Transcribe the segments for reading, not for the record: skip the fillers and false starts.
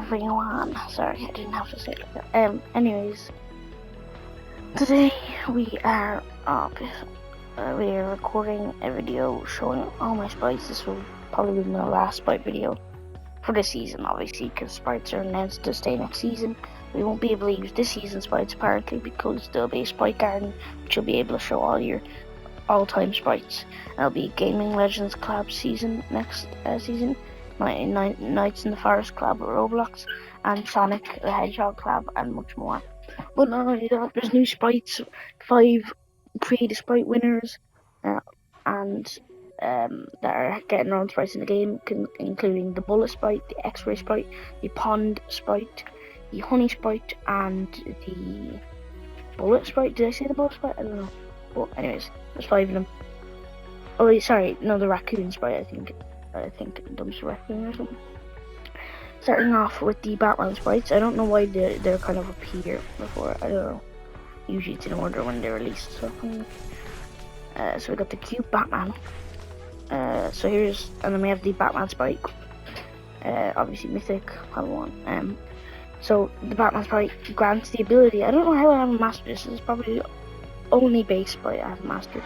everyone. Sorry, I didn't have to say it like that. Anyways, today we are recording a video showing all my sprites. This will probably be my last sprite video for this season, obviously, because sprites are announced to stay next season. We won't be able to use this season's sprites apparently because there'll be a sprite garden, which you'll be able to show all your all-time sprites. There'll be Gaming Legends collab season next season. Nights in the Forest collab with Roblox, and Sonic the Hedgehog collab, and much more. But not only that, there's new sprites, 5 creative sprite winners, and that are getting their own sprites in the game, including the Bullet Sprite, the X-Ray Sprite, the Pond Sprite, the Honey Sprite, and the Bullet Sprite. Did I say the Bullet Sprite? I don't know. But anyways, there's 5 of them. Oh wait, sorry, no, the Raccoon Sprite, I think Dumpster Raccoon or something. Starting off with the Batman sprites. I don't know why they're kind of up here before. I don't know. Usually it's in order when they're released. So we got the cute Batman. So here's, and then we have the Batman sprite. Obviously mythic, level 1. So the Batman sprite grants the ability. I don't know how I haven't mastered this. This is probably the only base sprite I haven't mastered.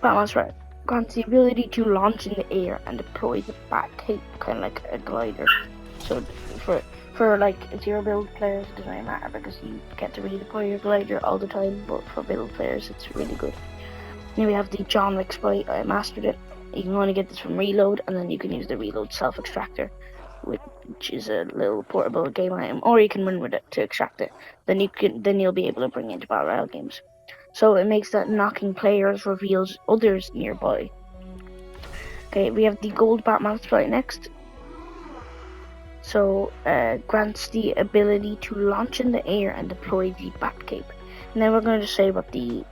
Batman sprite grants the ability to launch in the air and deploy the bat cape, kind of like a glider. So for like 0 build players, it doesn't really matter because you get to redeploy your glider all the time. But for build players, it's really good. Now we have the John Wick sprite. I mastered it. You can only get this from Reload, and then you can use the Reload self extractor, which is a little portable game item, or you can win with it to extract it. Then you'll be able to bring it into battle royale games. So it makes that knocking players reveals others nearby. Okay, we have the gold Batman sprite next. So grants the ability to launch in the air and deploy the bat cape. Now we're going to say what the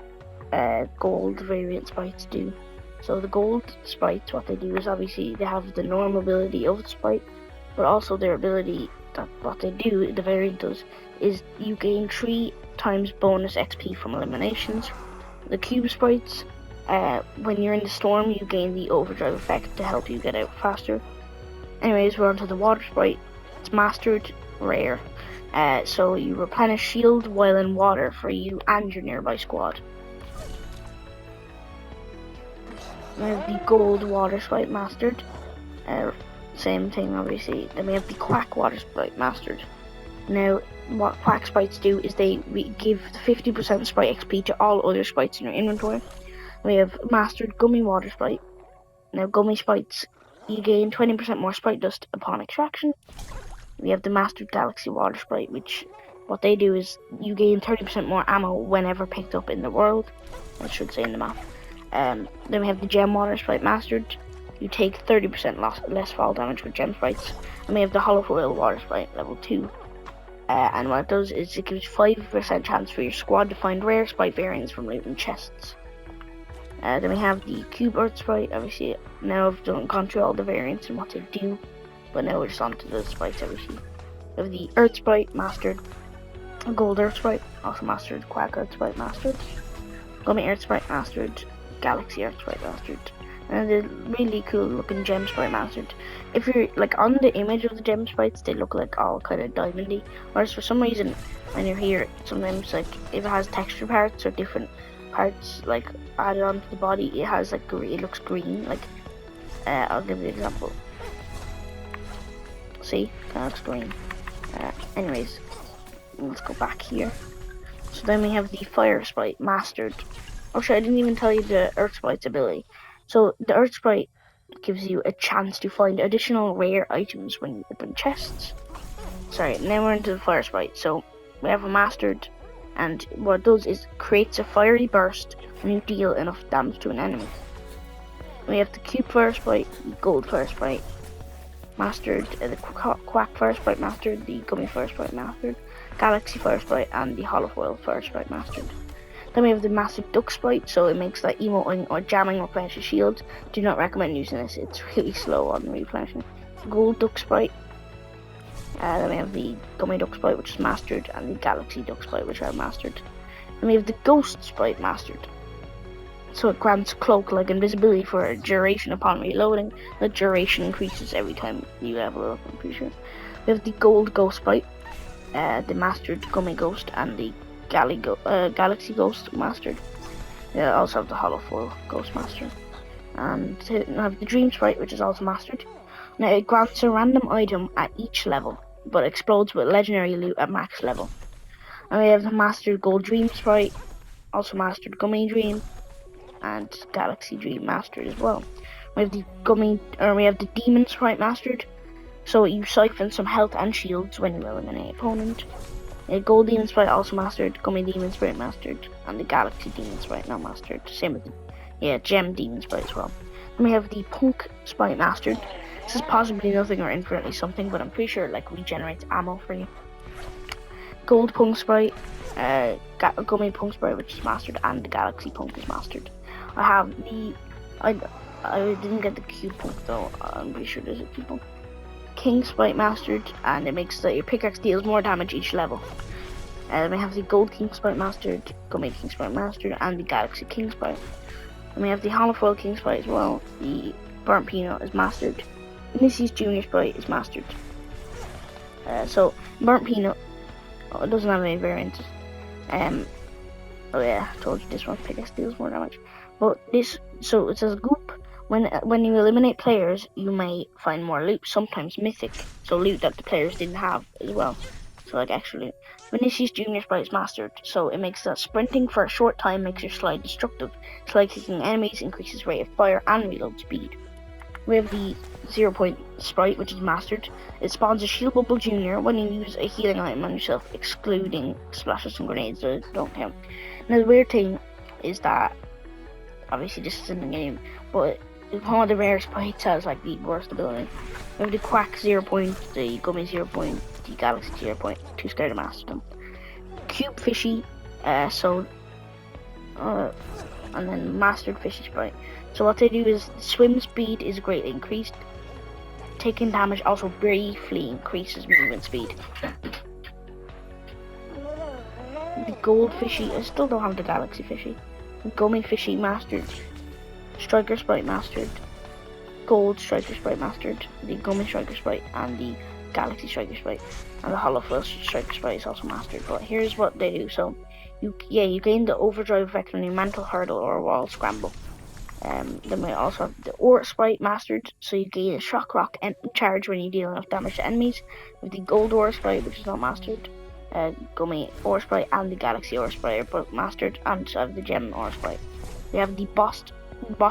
gold variant sprites do. So the gold sprites, what they do is obviously they have the normal ability of the sprite, but also their ability, that what they do, the variant does, is you gain 3 times bonus XP from eliminations. The cube sprites, when you're in the storm, you gain the overdrive effect to help you get out faster. Anyways, we're on to the water sprite. It's mastered, rare. So you replenish shield while in water for you and your nearby squad. We have the gold water sprite mastered. Same thing obviously. Then we have the quack water sprite mastered. Now what quack sprites do is they give 50% sprite XP to all other sprites in your inventory. We have mastered gummy water sprite. Now gummy sprites, you gain 20% more sprite dust upon extraction. We have the mastered galaxy water sprite, which what they do is you gain 30% more ammo whenever picked up in the world. I should say in the map. Then we have the gem water sprite mastered. You take 30% less fall damage with gem sprites. And we have the hollow foil water sprite level 2. And what it does is it gives 5% chance for your squad to find rare sprite variants from looting chests. Then we have the cube earth sprite. Obviously now I've gone through all the variants and what they do, but now we're just on to the sprites obviously. We have the earth sprite mastered. Gold earth sprite also mastered. Quack earth sprite mastered. Gummy earth sprite mastered. Galaxy earth sprite mastered. And the really cool looking gem sprite mastered. If you're like on the image of the gem sprites, they look like all kind of diamondy. Whereas for some reason, when you're here, sometimes like if it has texture parts or different parts like added onto the body, it has like green. It looks green. Like I'll give you an example. See, kind of looks green. Anyways, let's go back here. So then we have the fire sprite mastered. Actually, I didn't even tell you the earth sprite's ability. So the earth sprite gives you a chance to find additional rare items when you open chests. Sorry, now we're into the fire sprite. So we have a mastered, and what it does is creates a fiery burst when you deal enough damage to an enemy. We have the cube fire sprite, the gold fire sprite mastered, the quack fire sprite mastered, the gummy fire sprite mastered, galaxy fire sprite, and the hollow foil fire sprite mastered. Then we have the massive duck sprite, so it makes that emoting or jamming replenish your shield. Do not recommend using this, it's really slow on replenishing. Gold duck sprite. Then we have the gummy duck sprite, which is mastered, and the galaxy duck sprite, which are mastered. Then we have the ghost sprite mastered. So it grants cloak-like invisibility for a duration upon reloading. The duration increases every time you level up, I'm pretty sure. We have the gold ghost sprite, the mastered gummy ghost, and the galaxy ghost mastered. I also have the hollow foil ghost mastered. And I have the dream sprite, which is also mastered. Now it grants a random item at each level, but explodes with legendary loot at max level. And we have the mastered gold dream sprite, also mastered gummy dream, and galaxy dream mastered as well. We have the demon sprite mastered, so you siphon some health and shields when you eliminate an opponent. A gold demon sprite also mastered, gummy demon sprite mastered, and the galaxy demon sprite now mastered. Same with the gem demon sprite as well. Then we have the punk sprite mastered. This is possibly nothing or infinitely something, but I'm pretty sure it regenerates ammo for you. Gold punk sprite, gummy punk sprite, which is mastered, and the galaxy punk is mastered. I have I didn't get the cube punk though. I'm pretty sure there's a cube punk. King sprite mastered, and it makes that your pickaxe deals more damage each level. We have the gold king sprite mastered, gummy king sprite mastered, and the galaxy king sprite. And we have the hollow foil king sprite as well. The burnt peanut is mastered. Nissy's junior sprite is mastered. So burnt peanut, it doesn't have any variants. Oh yeah, I told you this one pickaxe deals more damage. But so it says group. When you eliminate players, you may find more loot, sometimes mythic, so loot that the players didn't have as well. So extra loot. Vinicius Junior Sprite is mastered, so it makes that sprinting for a short time makes your slide destructive. Slide kicking enemies increases rate of fire and reload speed. We have the 0 point sprite, which is mastered. It spawns a shield bubble junior when you use a healing item on yourself, excluding splashes and grenades, so don't count. Now the weird thing is that, obviously this is in the game, but one of the rare sprites has the worst ability. We have the quack 0 point, the gummy 0 point, the galaxy 0 point, too scared to master them. Cube fishy, and then mastered fishy sprite. So what they do is swim speed is greatly increased. Taking damage also briefly increases movement speed. The gold fishy, I still don't have the galaxy fishy. The gummy fishy mastered. Striker sprite mastered, gold striker sprite mastered, the gummy striker sprite, and the galaxy striker sprite, and the hollow foil striker sprite is also mastered. But here's what they do. So you gain the overdrive effect on your mantle hurdle or wall scramble. Then we also have the ore sprite mastered, so you gain a shock rock charge when you deal enough damage to enemies. With the gold ore sprite, which is not mastered, gummy ore sprite and the galaxy ore sprite are both mastered, and so have the gem ore sprite. We have the boss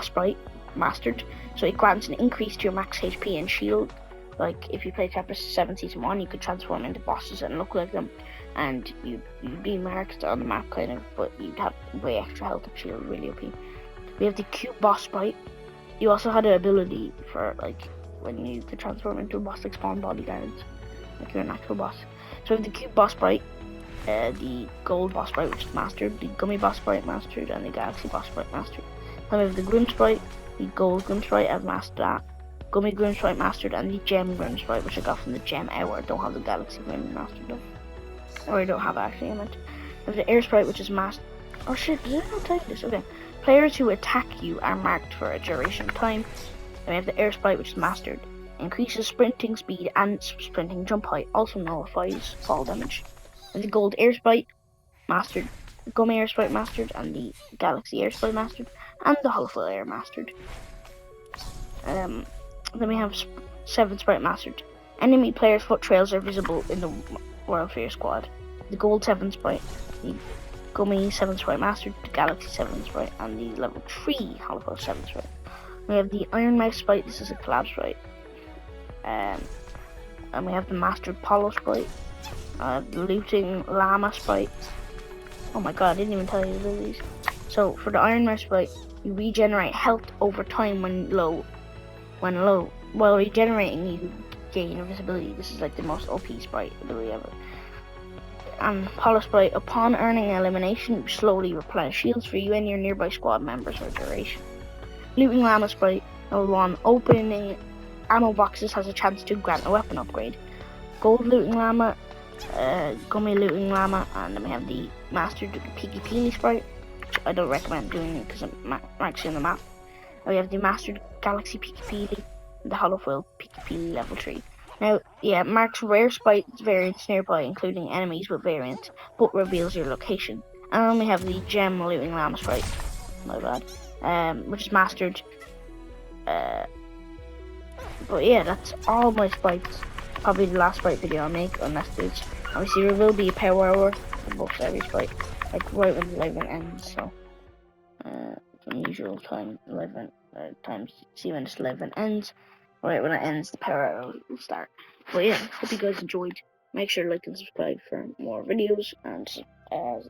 sprite mastered, so it grants an increase to your max HP and shield. If you play Chapter 7 Season 1, you could transform into bosses and look like them, and you'd be marked on the map kind of, but you'd have way extra health and shield, really OP. We have the cube boss sprite. You also had an ability for when you could transform into a boss spawn bodyguards, you're an actual boss. So we have the cube boss sprite, the gold boss sprite, which is mastered, the gummy boss sprite mastered, and the galaxy boss sprite mastered. Then we have the grim sprite, the gold grim sprite, I've mastered that, gummy grim sprite mastered, and the gem grim sprite, which I got from the gem hour. I don't have the galaxy grim mastered though, or I don't have it actually. I meant. We have the air sprite, which is mastered. Oh shit! Did I not tell you this? Okay. Players who attack you are marked for a duration of time. Then we have the air sprite, which is mastered. Increases sprinting speed and sprinting jump height. Also nullifies fall damage. And the gold air sprite mastered, the gummy air sprite mastered, and the galaxy air sprite mastered, and the hollow foil air mastered. Then we have 7 sprite mastered. Enemy players' foot trails are visible in the world for your squad. The gold 7 sprite, the gummy 7 sprite mastered, the galaxy 7 sprite, and the level 3 hollow foil 7 sprite. We have the iron mouse sprite. This is a collab sprite. And we have the mastered Polo sprite, the looting llama sprite. Oh my god, I didn't even tell you the abilities. So for the iron mouse sprite, you regenerate health over time when low. While regenerating, you gain invisibility. This is the most OP sprite ability ever. And Polo sprite, upon earning elimination, you slowly replenish shields for you and your nearby squad members for duration. Looting llama sprite, level 1, opening ammo boxes has a chance to grant a weapon upgrade. Gold looting llama, gummy looting llama, and then we have the mastered Peaky Peely sprite, which I don't recommend doing it because I'm actually on the map. Now we have the Mastered Galaxy Pikipili and the Holofoil Pikipili level 3. Now, yeah, marks rare Sprite variants nearby, including enemies with variants, but reveals your location. And then we have the Gem Looting Llama Sprite, my bad, which is mastered. But yeah, that's all my sprites. Probably the last sprite video I'll make, unless there's, obviously there will be a power hour above every sprite, like right when the live event ends, so, unusual time, live event, times, see when this live event ends, right when it ends, the power hour will start. But yeah, hope you guys enjoyed. Make sure to like and subscribe for more videos, and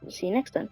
see you next time.